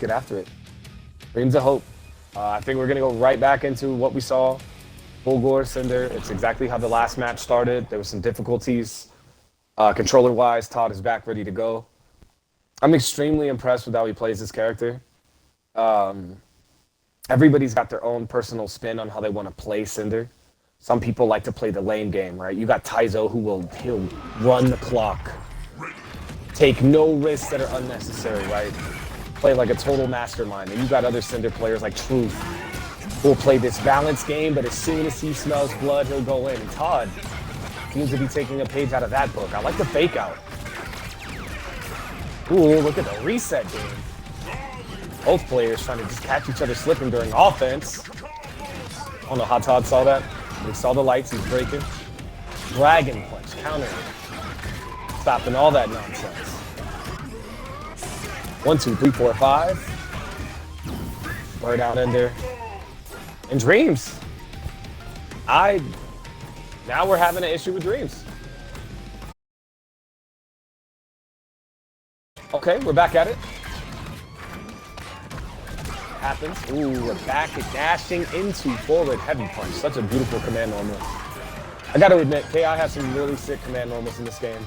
get after it. Dreams of hope. I think we're going to go right back into what we saw. Full gore, Cinder. It's exactly how the last match started. There were some difficulties. Controller-wise, Todd is back ready to go. I'm extremely impressed with how he plays this character. Everybody's got their own personal spin on how they want to play Cinder. Some people like to play the lane game, right? You got Taizo he'll run the clock. Take no risks that are unnecessary, right? Play like a total mastermind. And you got other Cinder players like Truth who will play this balanced game, but as soon as he smells blood, he'll go in. And Todd seems to be taking a page out of that book. I like the fake out. Ooh, look at the reset game. Both players trying to just catch each other slipping during offense. I don't know how Todd saw that. He saw the lights, he's breaking. Dragon punch, counter. Stopping all that nonsense. 1, 2, 3, 4, 5. Bird out Ender. And Dreams. Now we're having an issue with Dreams. Okay, we're back at it. Happens. Ooh, we're back at dashing into forward heavy punch. Such a beautiful command normal. I gotta admit, KI has some really sick command normals in this game.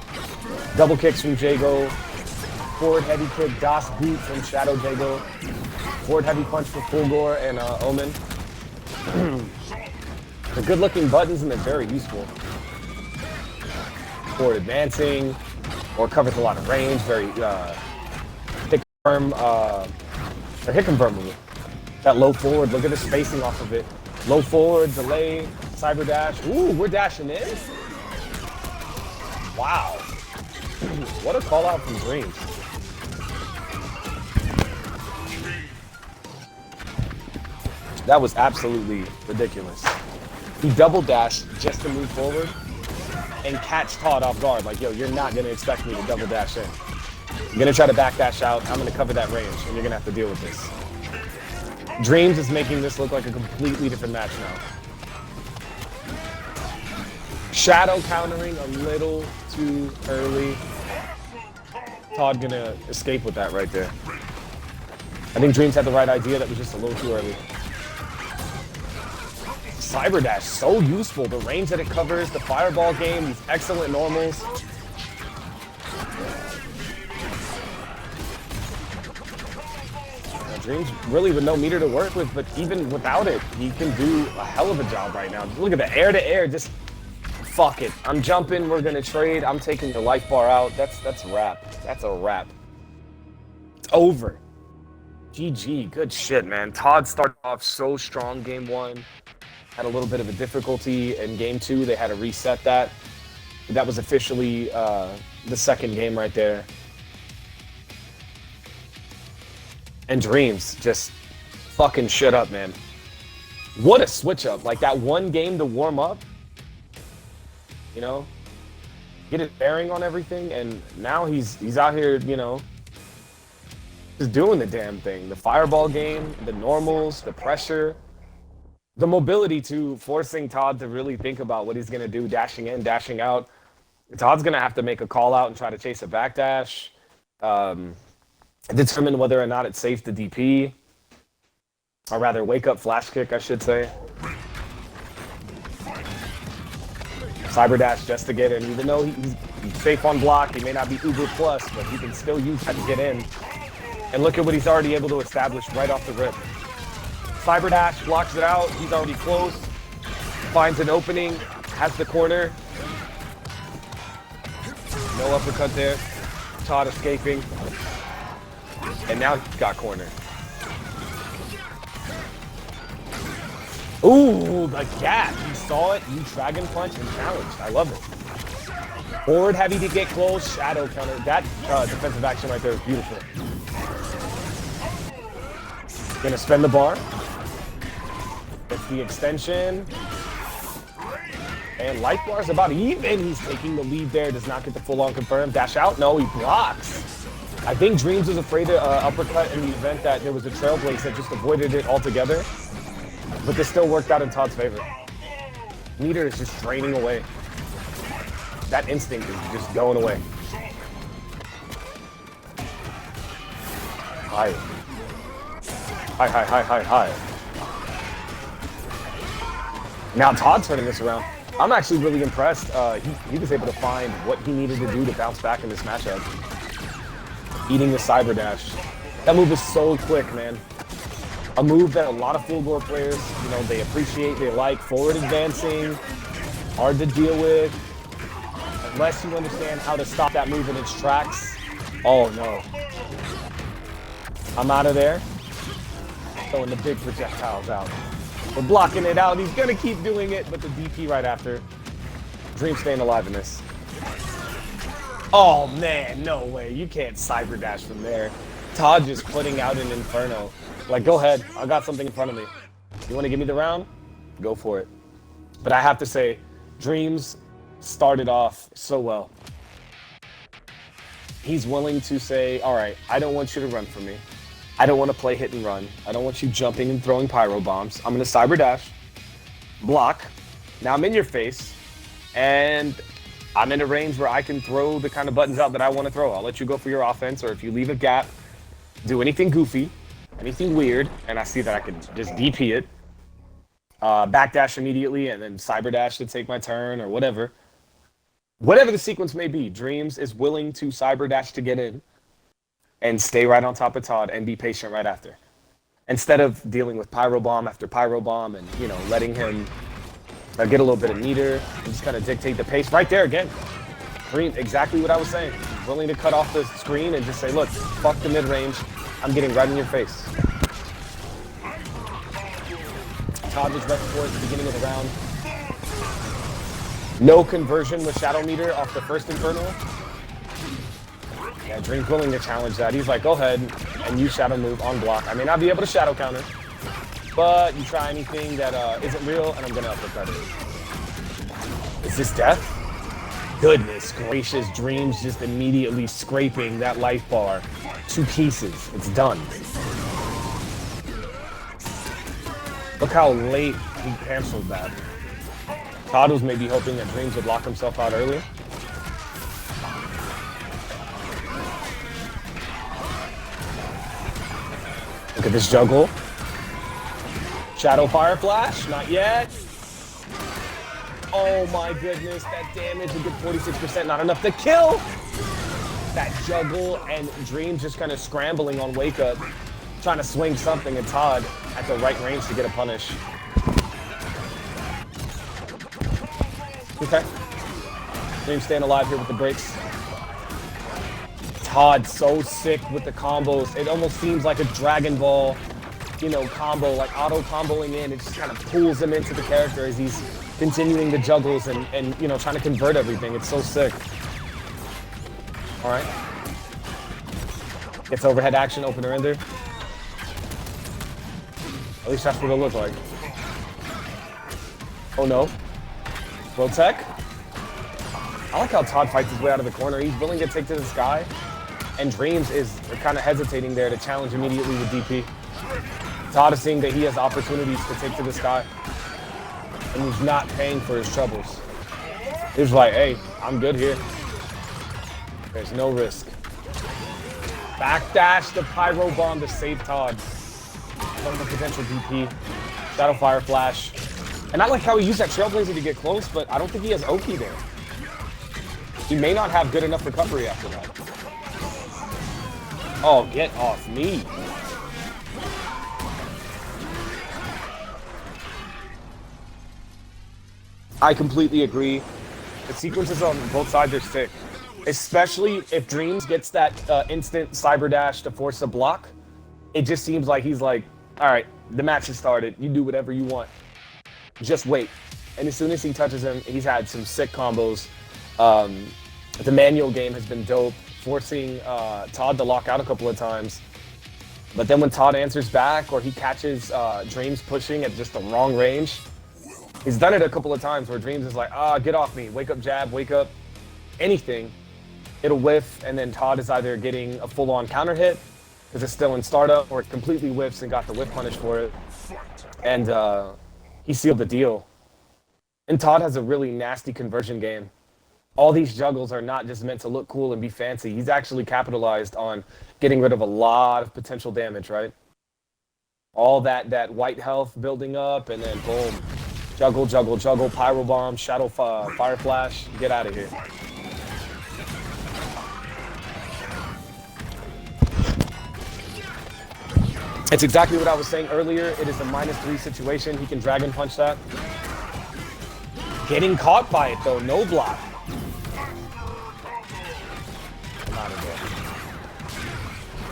Double kicks from Jago. Forward heavy kick, Das boot from Shadow Jago. Forward heavy punch for Full Gore and Omen. They're good looking buttons and they're very useful. Forward advancing, or covers a lot of range, very hit confirm, or hit confirm move. That low forward, look at the spacing off of it. Low forward, delay, cyber dash. Ooh, we're dashing in? Wow. What a call out from Dreams. That was absolutely ridiculous. He double dashed just to move forward and catch Todd off guard. Like, yo, you're not gonna expect me to double dash in. You're gonna try to back dash out. I'm gonna cover that range and you're gonna have to deal with this. Dreams is making this look like a completely different match now. Shadow countering a little too early. Todd gonna escape with that right there. I think Dreams had the right idea, that was just a little too early. Cyber dash, so useful. The range that it covers, the fireball game, these excellent normals. Dreams really with no meter to work with, but even without it, he can do a hell of a job right now. Look at the air to air, just fuck it. I'm jumping, we're gonna trade. I'm taking the life bar out. That's a wrap. That's a wrap. It's over. GG, good shit, man. Todd started off so strong game 1. Had a little bit of a difficulty in game 2. They had to reset that. That was officially the second game right there. And Dreams just fucking shit up, man. What a switch up. Like that one game to warm up, you know, get his bearing on everything, and now he's out here, you know, just doing the damn thing. The fireball game, the normals, the pressure, the mobility to forcing Todd to really think about what he's gonna do, dashing in, dashing out. Todd's gonna have to make a call out and try to chase a backdash. Determine whether or not it's safe to DP, or rather wake up flash kick, I should say. Cyber dash just to get in, even though he's safe on block, he may not be uber plus, but he can still use that to get in. And look at what he's already able to establish right off the rip. Cyber dash, blocks it out, he's already close, finds an opening, has the corner. No uppercut there. Todd escaping. And now he's got corner. Ooh, the gap. You saw it, you dragon punch and challenged. I love it. Forward heavy to get close, shadow counter. That defensive action right there is beautiful. Gonna spend the bar. Gets the extension. And life bar is about even. He's taking the lead there, does not get the full on confirm. Dash out, no, he blocks. I think Dreams was afraid to uppercut in the event that there was a trailblaze that just avoided it altogether. But this still worked out in Todd's favor. Meter is just draining away. That instinct is just going away. Fire. Hi, hi, hi, hi, hi. Now Todd turning this around. I'm actually really impressed. He was able to find what he needed to do to bounce back in this matchup. Eating the cyber dash. That move is so quick, man. A move that a lot of full gore players, you know, they appreciate, they like. Forward advancing, hard to deal with. Unless you understand how to stop that move in its tracks. Oh no. I'm out of there. Throwing the big projectiles out. We're blocking it out. He's gonna keep doing it, but the DP right after. Dream staying alive in this. Oh man, no way. You can't cyber dash from there. Todd just putting out an inferno. Like, go ahead. I got something in front of me. You want to give me the round? Go for it. But I have to say, Dreams started off so well. He's willing to say, all right, I don't want you to run from me. I don't want to play hit and run. I don't want you jumping and throwing pyro bombs. I'm going to cyber dash, block. Now I'm in your face, and I'm in a range where I can throw the kind of buttons out that I want to throw. I'll let you go for your offense, or if you leave a gap, do anything goofy, anything weird, and I see that I can just DP it, backdash immediately, and then cyber dash to take my turn, or whatever. Whatever the sequence may be, Dreams is willing to cyber dash to get in and stay right on top of Todd and be patient right after. Instead of dealing with pyro bomb after pyro bomb and, you know, letting him get a little bit of meter and just kind of dictate the pace. Right there again. Dream, exactly what I was saying. He's willing to cut off the screen and just say, look, fuck the mid-range. I'm getting right in your face. Todd was ready for it at the beginning of the round. No conversion with Shadow Meter off the first Infernal. Yeah, Dream's willing to challenge that. He's like, go ahead and use Shadow move on block. I may not be able to Shadow counter, but you try anything that isn't real, and I'm going to uppercut it. Is this death? Goodness gracious, Dream's just immediately scraping that life bar to pieces. It's done. Look how late he canceled that. Todd was maybe hoping that Dreams would lock himself out early. Look at this juggle. Shadow Fire Flash, not yet. Oh my goodness, that damage, a good 46%, not enough to kill. That juggle and Dream just kind of scrambling on Wake Up, trying to swing something, and Todd at the right range to get a punish. Okay. Dream staying alive here with the breaks. Todd so sick with the combos. It almost seems like a Dragon Ball, you know, combo, like auto comboing in. It just kind of pulls him into the character as he's continuing the juggles and you know, trying to convert everything. It's so sick. All right. Gets overhead action, opener ender. At least that's what it looks like. Oh no. Roll tech. I like how Todd fights his way out of the corner. He's willing to take to the sky. And Dreams is kind of hesitating there to challenge immediately with DP. Todd is seeing that he has opportunities to take to the sky. And he's not paying for his troubles. He's like, hey, I'm good here. There's no risk. Backdash the Pyro Bomb to save Todd from the potential DP. Shadow Fire Flash. And I like how he used that Trailblazer to get close, but I don't think he has Oki there. He may not have good enough recovery after that. Oh, get off me. I completely agree. The sequences on both sides are sick. Especially if Dreams gets that instant cyber dash to force a block. It just seems like he's like, all right, the match has started. You do whatever you want. Just wait. And as soon as he touches him, he's had some sick combos. The manual game has been dope, forcing Todd to lock out a couple of times. But then when Todd answers back or he catches Dreams pushing at just the wrong range, he's done it a couple of times where Dreams is like, get off me, wake up jab, wake up, anything. It'll whiff, and then Todd is either getting a full-on counter hit because it's still in startup, or it completely whiffs and got the whiff punish for it. And he sealed the deal. And Todd has a really nasty conversion game. All these juggles are not just meant to look cool and be fancy. He's actually capitalized on getting rid of a lot of potential damage, right? All that white health building up, and then boom. Juggle, juggle, juggle, pyro bomb, shadow fire flash. Get out of here. It's exactly what I was saying earlier. It is a -3 situation. He can dragon punch that. Getting caught by it though, no block. Come out of there.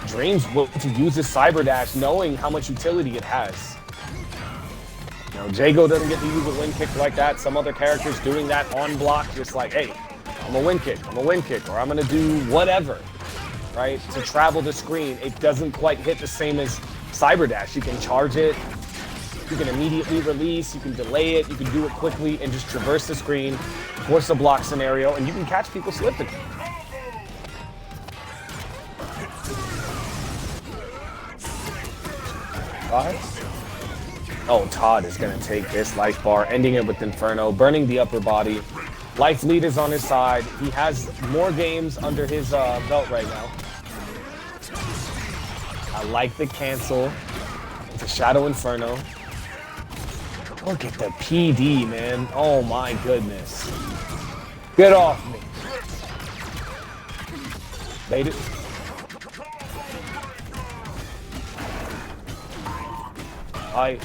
Dreams will to use his cyber dash, knowing how much utility it has. You know, Jago doesn't get to use a wind kick like that. Some other characters doing that on block, just like, hey, I'm a wind kick, or I'm gonna do whatever, right? To travel the screen, it doesn't quite hit the same as cyber dash. You can charge it, you can immediately release, you can delay it, you can do it quickly and just traverse the screen, force a block scenario, and you can catch people slipping. Oh, Todd is going to take this life bar, ending it with Inferno, burning the upper body. Life lead is on his side. He has more games under his belt right now. I like the cancel. It's a Shadow Inferno. Look at the PD, man. Oh my goodness. Get off me. Bait it. Hi.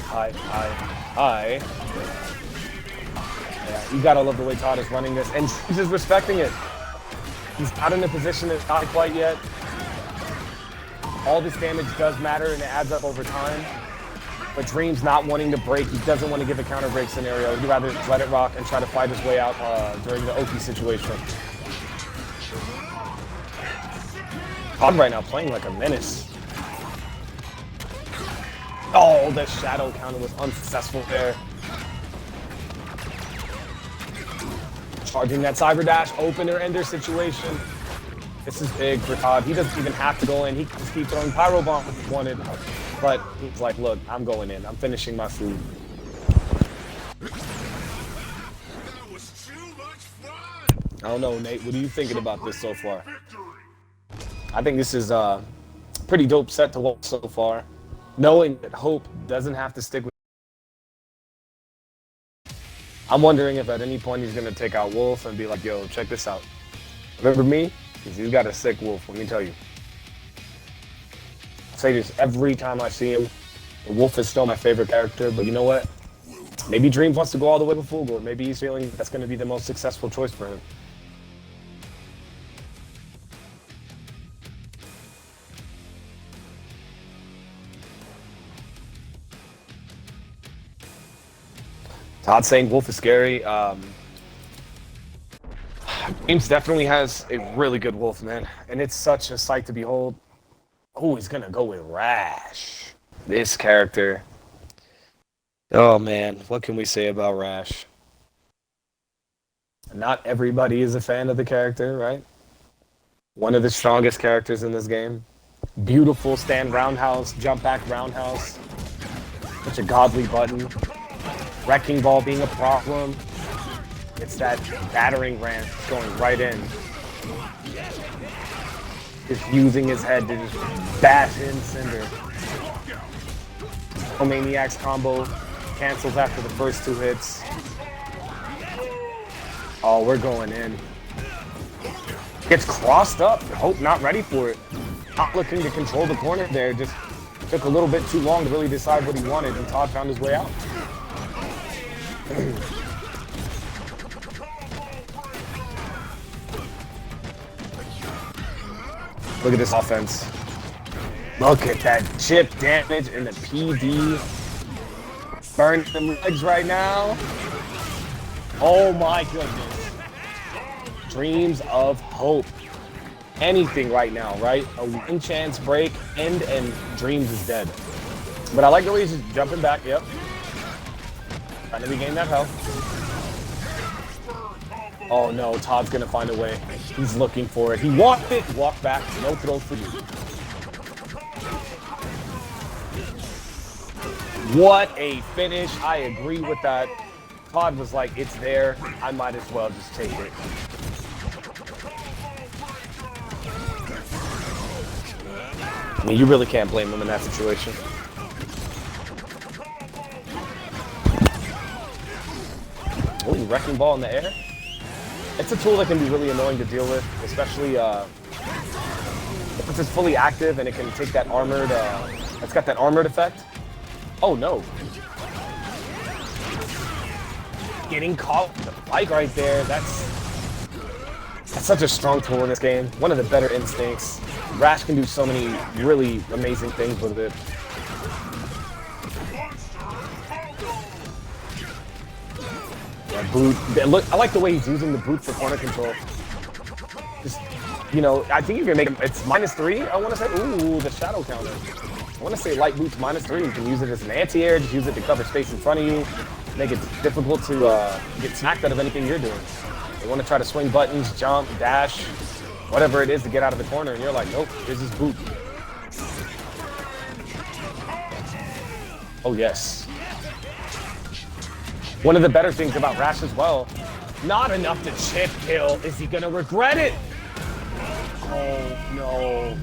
Yeah, you gotta love the way Todd is running this, and he's just respecting it. He's not in a position that's not quite yet. All this damage does matter, and it adds up over time. But Dream's not wanting to break. He doesn't want to give a counter break scenario. He'd rather let it rock and try to fight his way out during the Oki situation. Todd right now playing like a menace. Oh, the shadow counter was unsuccessful there. Charging that cyber dash, opener ender situation. This is big for Todd. He doesn't even have to go in. He can just keep throwing pyro bomb if he wanted. But he's like, look, I'm going in. I'm finishing my food. I don't know, Nate. What are you thinking about this so far? I think this is a pretty dope set to watch so far. Knowing that Hope doesn't have to stick with. I'm wondering if at any point he's going to take out Wolf and be like, yo, check this out. Remember me? Because he's got a sick Wolf, let me tell you. I say this every time I see him. The Wolf is still my favorite character, but you know what? Maybe Dreams wants to go all the way with Full Gore. Maybe he's feeling that's going to be the most successful choice for him. Todd saying Wolf is scary. Dreams definitely has a really good Wolf, man. And it's such a sight to behold. Oh, he's going to go with Rash. This character. Oh, man. What can we say about Rash? Not everybody is a fan of the character, right? One of the strongest characters in this game. Beautiful stand roundhouse, jump back roundhouse. Such a godly button. Wrecking ball being a problem. It's that battering ram going right in. Just using his head to just bash in Cinder. Maniac's combo cancels after the first 2 hits. Oh, we're going in. Gets crossed up. Hope not ready for it. Not looking to control the corner there. Just took a little bit too long to really decide what he wanted, and Todd found his way out. Look at this offense. Look at that chip damage and the PD. Burn them legs right now. Oh my goodness. Dreams of Hope. Anything right now, right? A one chance break, and Dreams is dead. But I like the way he's just jumping back, yep. Trying to regain that health. Oh no, Todd's gonna find a way. He's looking for it. He walked it, walk back, no throw for you. What a finish. I agree with that. Todd was like, it's there. I might as well just take it. I mean, you really can't blame him in that situation. Wrecking Ball in the air. It's a tool that can be really annoying to deal with, especially if it's fully active and it can take that armored, it's got that armored effect. Oh no. Getting caught with the bike right there, that's such a strong tool in this game. One of the better instincts. Rash can do so many really amazing things with it. Yeah, boot. Look, I like the way he's using the boot for corner control. Just, you know, I think you can make it, it's -3, I want to say. Ooh, the shadow counter. I want to say light boot's -3. You can use it as an anti-air, just use it to cover space in front of you. Make it difficult to get smacked out of anything you're doing. You want to try to swing buttons, jump, dash, whatever it is to get out of the corner, and you're like, nope, here's his boot. Oh, yes. One of the better things about Rash as well, not enough to chip kill. Is he going to regret it? Oh, no.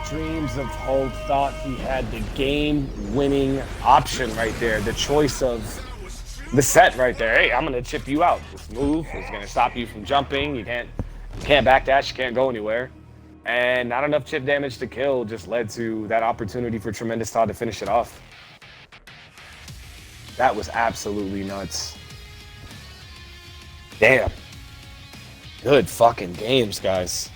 Dreams of Hope thought he had the game-winning option right there. The choice of the set right there. Hey, I'm going to chip you out. This move is going to stop you from jumping. You can't backdash. You can't go anywhere. And not enough chip damage to kill just led to that opportunity for Tremendous Todd to finish it off. That was absolutely nuts. Damn. Good fucking games, guys.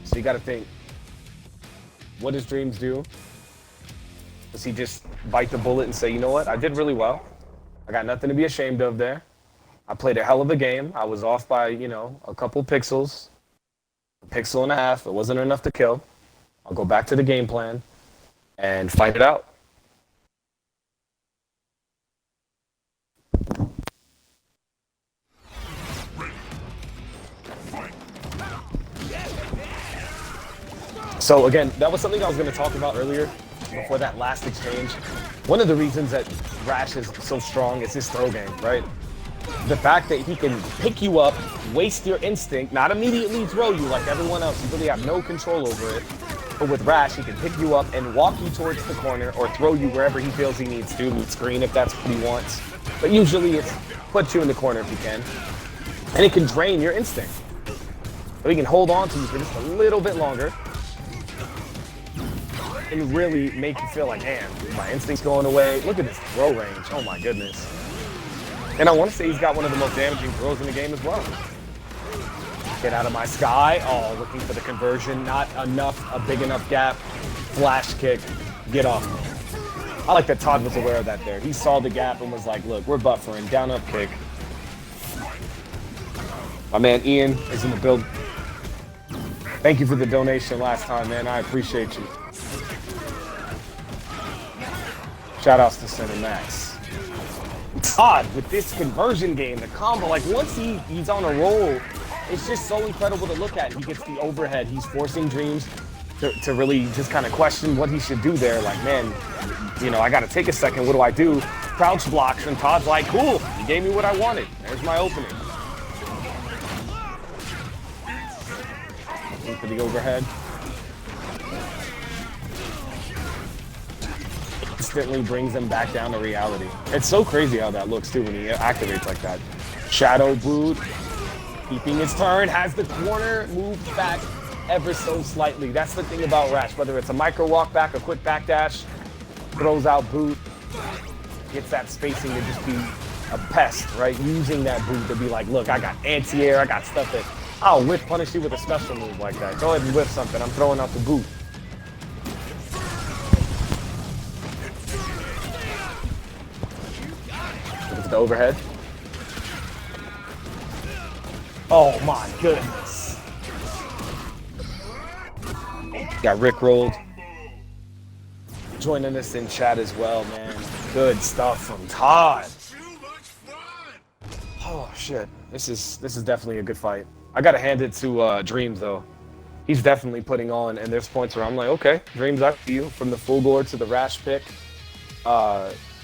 So you got to think, what does Dreams do? Does he just bite the bullet and say, you know what, I did really well. I got nothing to be ashamed of there. I played a hell of a game. I was off by, you know, a couple pixels, a pixel and a half. It wasn't enough to kill. I'll go back to the game plan and fight it out. So again, that was something I was going to talk about earlier before that last exchange. One of the reasons that Rash is so strong is his throw game, right? The fact that he can pick you up, waste your instinct, not immediately throw you like everyone else. You really have no control over it. But with Rash, he can pick you up and walk you towards the corner or throw you wherever he feels he needs to, mid screen if that's what he wants. But usually it's put you in the corner if he can. And it can drain your instinct. So he can hold on to you for just a little bit longer and really make you feel like, man, my instinct's going away. Look at this throw range. Oh my goodness. And I want to say he's got one of the most damaging throws in the game as well. Get out of my sky. Oh, looking for the conversion. Not enough, a big enough gap. Flash kick. Get off me. I like that Todd was aware of that there. He saw the gap and was like, look, we're buffering. Down up kick. My man Ian is in the build. Thank you for the donation last time, man. I appreciate you. Shout outs to Center Max. Todd with this conversion game, the combo, like once he's on a roll, it's just so incredible to look at. He gets the overhead. He's forcing Dreams to really just kind of question what he should do there. Like, man, you know, I got to take a second. What do I do? Crouch blocks, and Todd's like, cool, you gave me what I wanted. There's my opening. Looking for the overhead. Instantly brings them back down to reality. It's so crazy how that looks too when he activates like that. Shadow boot, keeping his turn, has the corner moved back ever so slightly. That's the thing about Rash, whether it's a micro walk back, a quick backdash, throws out boot, gets that spacing to just be a pest, right? Using that boot to be like, look, I got anti-air, I got stuff that I'll whiff punish you with a special move like that. Go ahead and whiff something, I'm throwing out the boot. The overhead. Oh my goodness. Got rickrolled. Joining us in chat as well, man. Good stuff from Todd. Oh shit. This is definitely a good fight. I gotta hand it to Dreams though. He's definitely putting on, and there's points where I'm like, okay, Dreams, I see you. From the full gore to the Rash pick.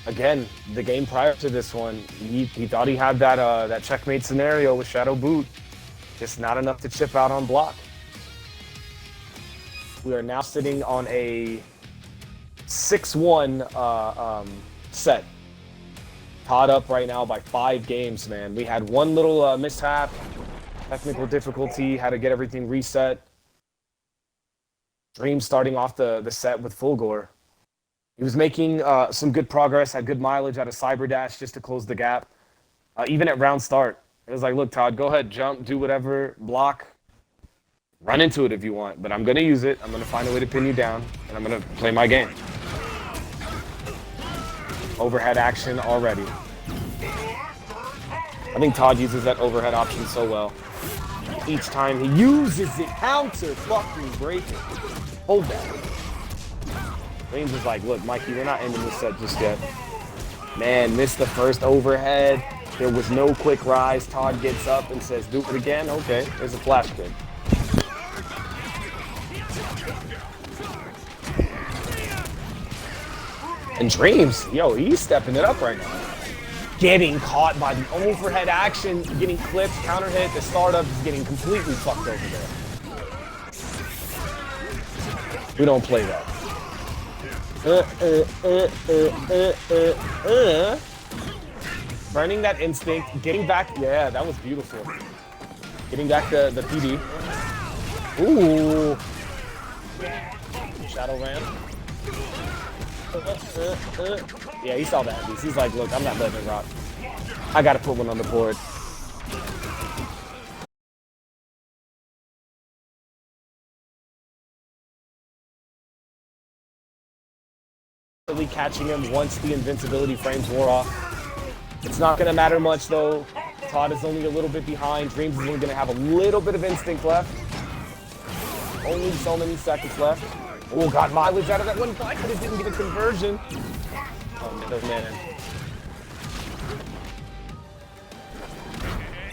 Again, the game prior to this one, he thought he had that checkmate scenario with Shadow Boot. Just not enough to chip out on block. We are now sitting on a 6-1 set. Todd up right now by 5 games, man. We had one little mishap, technical difficulty, had to get everything reset. Dream starting off the set with full gore. He was making some good progress, had good mileage out of Cyber Dash just to close the gap. Even at round start, it was like, look, Todd, go ahead, jump, do whatever, block, run into it if you want, but I'm going to use it. I'm going to find a way to pin you down, and I'm going to play my game. Overhead action already. I think Todd uses that overhead option so well. Each time he uses it, counter fucking breaking. Hold that. James is like, look, Mikey, we're not ending this set just yet. Man, missed the first overhead. There was no quick rise. Todd gets up and says, do it again? Okay, there's a flash kick. And Dreams, yo, he's stepping it up right now. Getting caught by the overhead action, getting clipped, counter hit, the startup is getting completely fucked over there. We don't play that. Burning that instinct, getting back, yeah, that was beautiful. Getting back the PD. Ooh. Shadow Ram. Yeah, he saw that. He's like, look, I'm not letting it rock. I gotta put one on the board. Really catching him once the invincibility frames wore off. It's not gonna matter much though. Todd is only a little bit behind. Dreams is only gonna have a little bit of instinct left. Only so many seconds left. Oh, got mileage out of that one fight, but it didn't get a conversion. Oh, man.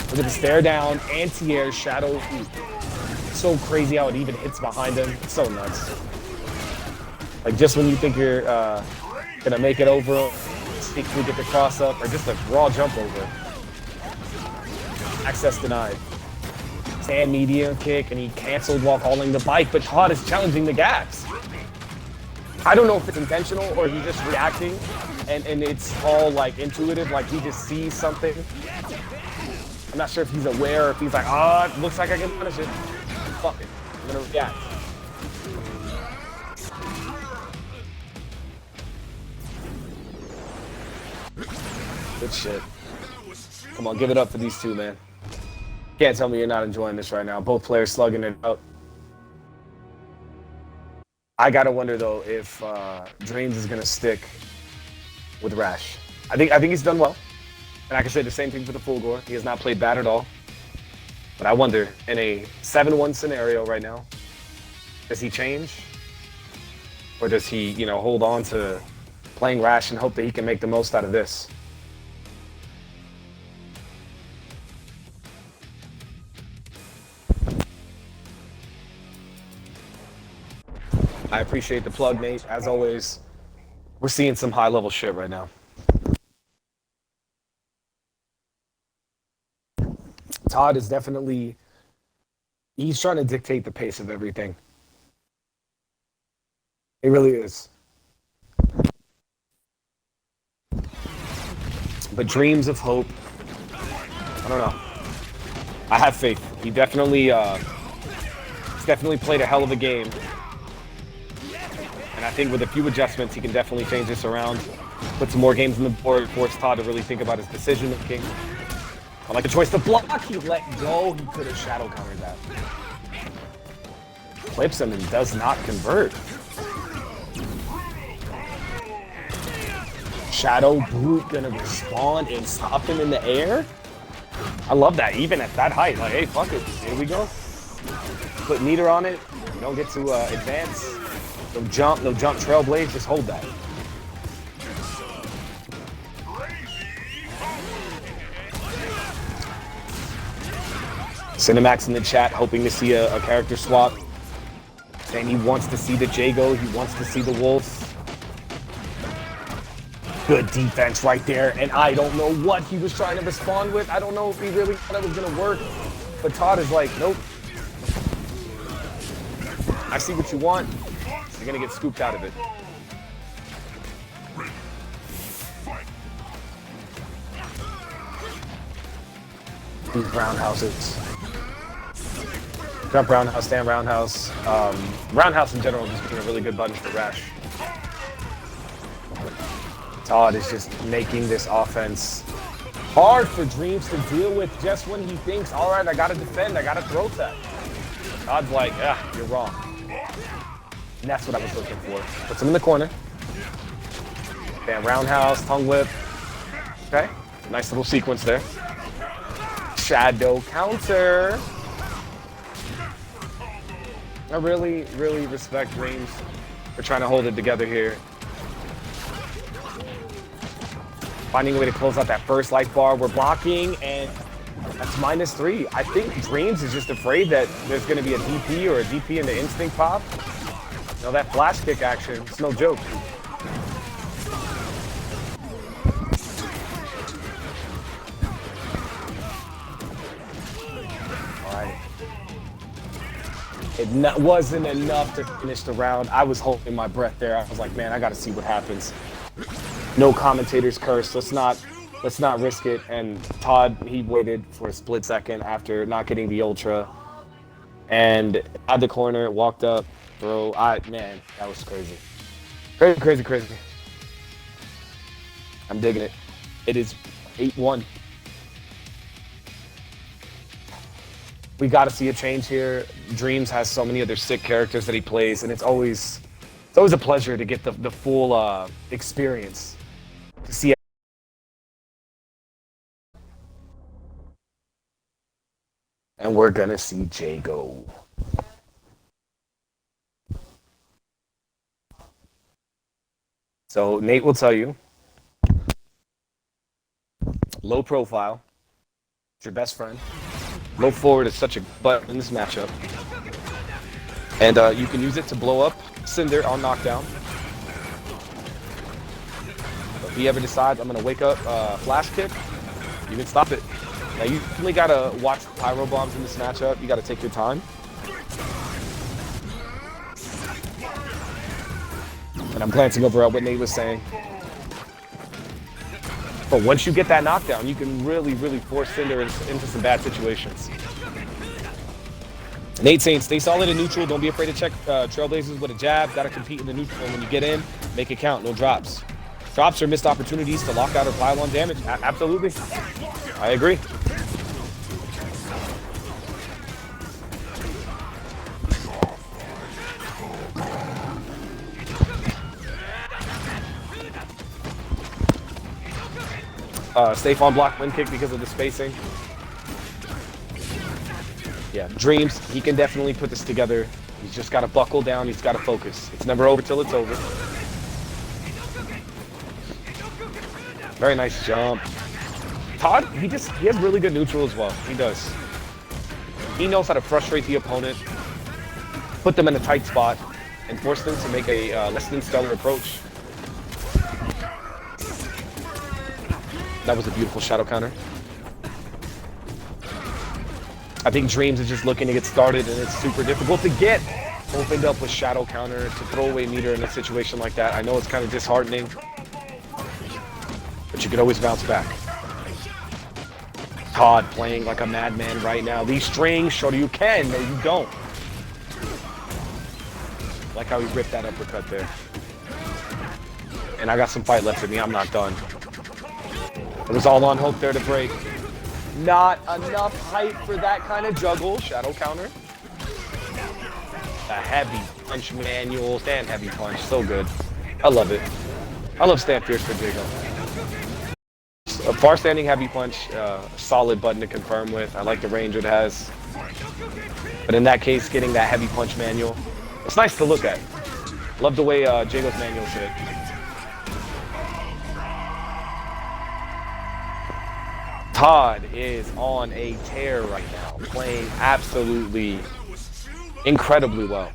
Look at the stare down, anti-air, shadow. So crazy how it even hits behind him. It's so nuts. Like, just when you think you're gonna make it over, sneakily get the cross up, or just a raw jump over. Access denied. Stand medium kick, and he canceled while calling the bike, but Todd is challenging the gaps. I don't know if it's intentional or he's just reacting, and it's all like intuitive, like he just sees something. I'm not sure if he's aware or if he's like, ah, it looks like I can punish it. Fuck it, I'm gonna react. Good shit. Come on, give it up for these two, man. Can't tell me you're not enjoying this right now. Both players slugging it up. I gotta wonder though if Dreams is gonna stick with Rash. I think he's done well, and I can say the same thing for the full gore. He has not played bad at all. But I wonder, in a 7-1 scenario right now, does he change, or does he, you know, hold on to playing Rash and hope that he can make the most out of this? I appreciate the plug, Nate. As always, we're seeing some high-level shit right now. Todd is definitely, he's trying to dictate the pace of everything. He really is. But dreams of hope, I don't know. I have faith. He definitely, he's definitely played a hell of a game. And I think with a few adjustments, he can definitely change this around, put some more games on the board, force Todd to really think about his decision making. I like the choice to block. He let go. He could have shadow countered that. Clips him and does not convert. Shadow Brute gonna respond and stop him in the air. I love that, even at that height. Like, hey, fuck it. Here we go. Put meter on it. You don't get to advance. No jump trailblaze, just hold that. Cinemax in the chat, hoping to see a character swap. Saying he wants to see the Jago, he wants to see the Wolf. Good defense right there, and I don't know what he was trying to respond with. I don't know if he really thought it was gonna work. But Todd is like, nope. I see what you want. You're gonna get scooped out of it. These roundhouses. Jump roundhouse, stand roundhouse. Roundhouse in general just being a really good button for Rash. Todd is just making this offense hard for Dreams to deal with just when he thinks, all right, I gotta defend, I gotta throw that. Todd's like, you're wrong. And that's what I was looking for. Puts him in the corner. Bam, roundhouse, tongue whip. Okay, nice little sequence there. Shadow counter. I really, really respect Dreams for trying to hold it together here. Finding a way to close out that first life bar. We're blocking, and that's -3. I think Dreams is just afraid that there's going to be a DP or a DP in the instinct pop. You know, that flash kick action, it's no joke. It wasn't enough to finish the round. I was holding my breath there. I was like, man, I got to see what happens. No commentator's curse. Let's not risk it. And Todd, he waited for a split second after not getting the ultra, and had the corner, walked up, throw. Man, that was crazy. Crazy. I'm digging it. It is 8-1. We got to see a change here. Dreams has so many other sick characters that he plays, and it's always a pleasure to get the full experience. To see. And we're gonna see Jay go. So Nate will tell you, low profile, it's your best friend. Low forward is such a butt in this matchup. And you can use it to blow up Cinder on knockdown. If he ever decides I'm gonna wake up flash kick, you can stop it. Now you really gotta watch pyro bombs in this matchup. You gotta take your time. And I'm glancing over at what Nate was saying. But once you get that knockdown, you can really, really force Cinder into some bad situations. Nate saying, stay solid in neutral. Don't be afraid to check Trailblazers with a jab. Got to compete in the neutral. And when you get in, make it count. No drops. Drops are missed opportunities to lock out or pile on damage. Absolutely. I agree. Safe on block win kick because of the spacing. Yeah, Dreams, he can definitely put this together. He's just got to buckle down. He's got to focus. It's never over till it's over. Very nice jump. Todd, he has really good neutral as well. He does. He knows how to frustrate the opponent, put them in a tight spot, and force them to make a less than stellar approach. That was a beautiful shadow counter. I think Dreams is just looking to get started, and it's super difficult to get opened up with shadow counter to throw away meter in a situation like that. I know it's kind of disheartening, but you can always bounce back. Todd playing like a madman right now. These strings show you can, no you don't. Like how he ripped that uppercut there. And I got some fight left in me, I'm not done. It was all on hope there to break. Not enough height for that kind of juggle. Shadow counter. A heavy punch manual. Stand heavy punch. So good. I love it. I love stand fierce for Jago. A far standing heavy punch. Solid button to confirm with. I like the range it has. But in that case, getting that heavy punch manual. It's nice to look at. Love the way Jago's manuals hit. Todd is on a tear right now, playing absolutely incredibly well.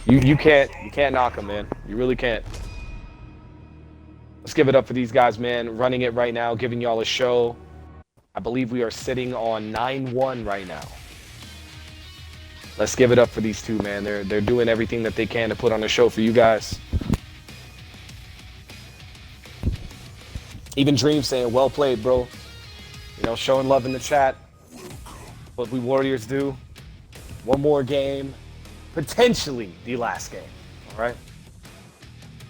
You can't knock him, man. You really can't. Let's give it up for these guys, man. Running it right now, giving y'all a show. I believe we are sitting on 9-1 right now. Let's give it up for these two, man. They're doing everything that they can to put on a show for you guys. Even Dream saying, well played, bro. You know, showing love in the chat. What we Warriors do. One more game. Potentially the last game. All right?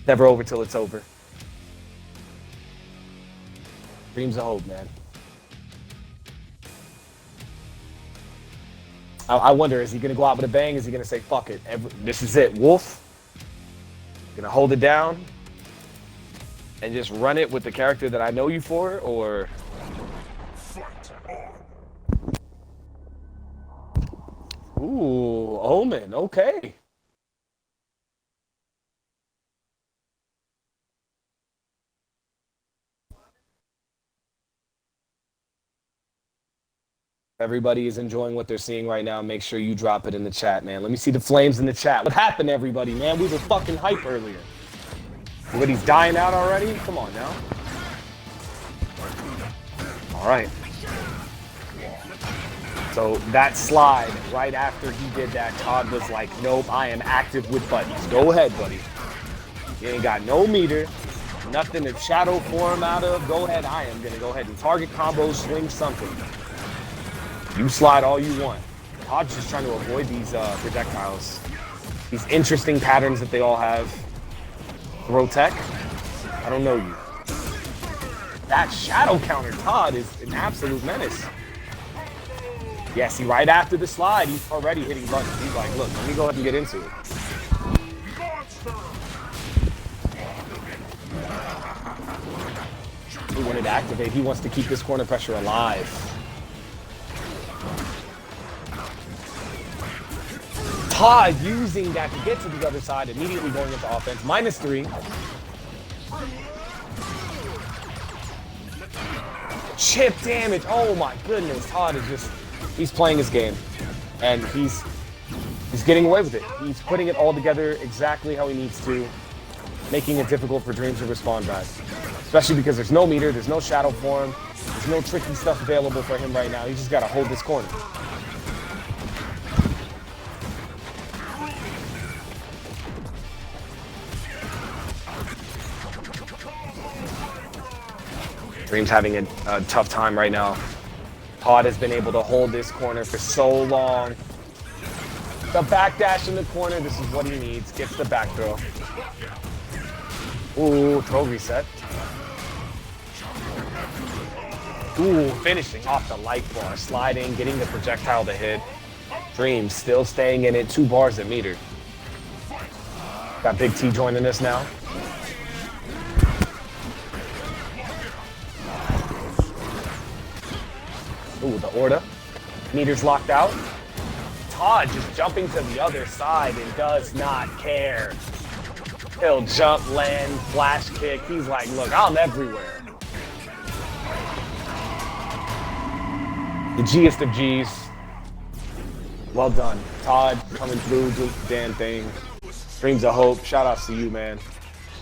Never over till it's over. Dreams of hope, man. I wonder, is he going to go out with a bang? Is he going to say, fuck it, this is it, Wolf? Going to hold it down and just run it with the character that I know you for, or... Ooh, Omen, okay. Everybody is enjoying what they're seeing right now. Make sure you drop it in the chat, man. Let me see the flames in the chat. What happened, everybody, man? We were fucking hype earlier. Everybody's dying out already? Come on now. All right. So that slide, right after he did that, Todd was like, nope, I am active with buddies. Go ahead, buddy. You ain't got no meter. Nothing to shadow form out of. Go ahead, I am going to go ahead and target combos, swing something. You slide all you want. Todd's just trying to avoid these projectiles. These interesting patterns that they all have. Throw tech? I don't know you. That shadow counter, Todd, is an absolute menace. Yeah, see, right after the slide, he's already hitting buttons. He's like, look, let me go ahead and get into it. He wanted to activate. He wants to keep this corner pressure alive. Todd using that to get to the other side, immediately going into offense. -3. Chip damage. Oh my goodness. Todd is just, he's playing his game. And he's getting away with it. He's putting it all together exactly how he needs to, making it difficult for Dreams to respond back. Especially because there's no meter, there's no shadow form, there's no tricky stuff available for him right now. He's just got to hold this corner. Dream's having a tough time right now. Todd has been able to hold this corner for so long. The backdash in the corner, this is what he needs. Gets the back throw. Ooh, throw reset. Ooh, finishing off the light bar. Sliding, getting the projectile to hit. Dream still staying in it. 2 bars a meter. Got Big T joining us now. Ooh, the Orda. Meters locked out. Todd just jumping to the other side and does not care. He'll jump, land, flash kick. He's like, look, I'm everywhere. The G'est of G's. Well done. Todd coming through, doing the damn thing. Dreams of hope. Shout outs to you, man.